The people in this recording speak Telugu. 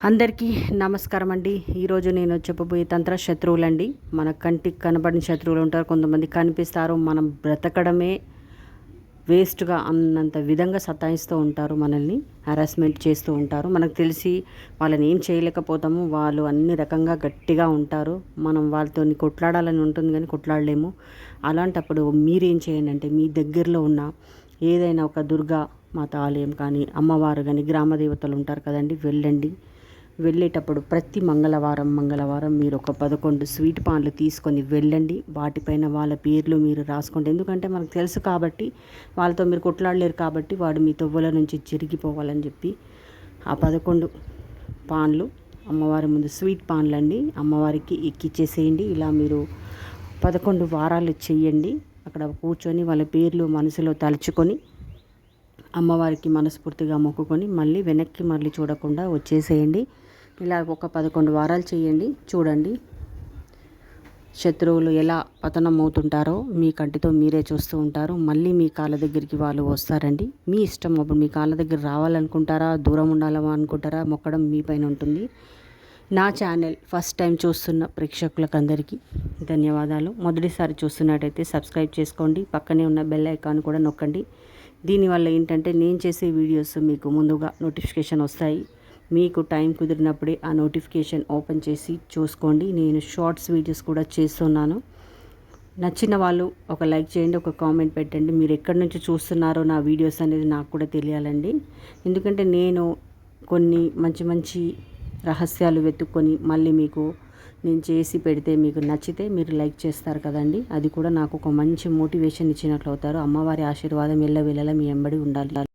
అందరికీ నమస్కారం అండి. ఈరోజు నేను చెప్పబోయే తంత్ర శత్రువులండి. మన కంటికి కనబడిన శత్రువులు ఉంటారు, కొంతమంది కనిపిస్తారు. మనం బ్రతకడమే వేస్ట్గా అన్నంత విధంగా సతాయిస్తూ ఉంటారు, మనల్ని హరాస్మెంట్ చేస్తూ ఉంటారు. మనకు తెలిసి వాళ్ళని ఏం చేయలేకపోతాము, వాళ్ళు అన్ని రకంగా గట్టిగా ఉంటారు. మనం వాళ్ళతో కొట్లాడాలని ఉంటుంది కానీ కొట్లాడలేము. అలాంటప్పుడు మీరేం చేయండి అంటే, మీ దగ్గరలో ఉన్న ఏదైనా ఒక దుర్గా మాత ఆలయం కానీ, అమ్మవారు కానీ, గ్రామ దేవతలు ఉంటారు కదండి, వెళ్ళండి. వెళ్ళేటప్పుడు ప్రతి మంగళవారం మీరు ఒక 11 స్వీట్ పాన్లు తీసుకొని వెళ్ళండి. వాటిపైన వాళ్ళ పేర్లు మీరు రాసుకోండి. ఎందుకంటే మనకు తెలుసు కాబట్టి, వాళ్ళతో మీరు కొట్లాడలేరు కాబట్టి, వాడు మీ తొవ్వల నుంచి జరిగిపోవాలని చెప్పి ఆ 11 పాన్లు అమ్మవారి ముందు స్వీట్ పాన్లండి అమ్మవారికి ఎక్కిచ్చేసేయండి. ఇలా మీరు 11 వారాలు చెయ్యండి. అక్కడ కూర్చొని వాళ్ళ పేర్లు మనసులో తలుచుకొని అమ్మవారికి మనస్ఫూర్తిగా మొక్కుకొని మళ్ళీ చూడకుండా వచ్చేసేయండి. ఇలా ఒక 11 వారాలు చేయండి. చూడండి శత్రువులు ఎలా పతనం అవుతుంటారో మీ కంటితో మీరే చూస్తూ ఉంటారు. మళ్ళీ మీ కాళ్ళ దగ్గరికి వాళ్ళు వస్తారండి. మీ ఇష్టం. అప్పుడు మీ కాళ్ళ దగ్గర రావాలనుకుంటారా, దూరం ఉండాలనుకుంటారా, మొక్కడం మీ పైన ఉంటుంది. నా ఛానల్ ఫస్ట్ టైం చూస్తున్న ప్రేక్షకులకు అందరికీ ధన్యవాదాలు. మొదటిసారి చూస్తున్నట్టయితే సబ్స్క్రైబ్ చేసుకోండి. పక్కనే ఉన్న బెల్ ఐకాన్ కూడా నొక్కండి. దీనివల్ల ఏంటంటే నేను చేసే వీడియోస్ మీకు ముందుగా నోటిఫికేషన్ వస్తాయి. మీకు టైం కుదిరినప్పుడే ఆ నోటిఫికేషన్ ఓపెన్ చేసి చూసుకోండి. నేను షార్ట్స్ వీడియోస్ కూడా చేస్తున్నాను. నచ్చిన వాళ్ళు ఒక లైక్ చేయండి, ఒక కామెంట్ పెట్టండి. మీరు ఎక్కడి నుంచి చూస్తున్నారో నా వీడియోస్ అనేది నాకు కూడా తెలియాలండి. ఎందుకంటే నేను కొన్ని మంచి రహస్యాలు వెతుక్కొని మళ్ళీ మీకు నేను చేసి పెడితే మీకు నచ్చితే మీరు లైక్ చేస్తారు కదండి. అది కూడా నాకు ఒక మంచి మోటివేషన్ ఇచ్చినట్లు అవుతారు. అమ్మవారి ఆశీర్వాదం ఎల్లవేళలా మీ వెంబడి ఉండాలి.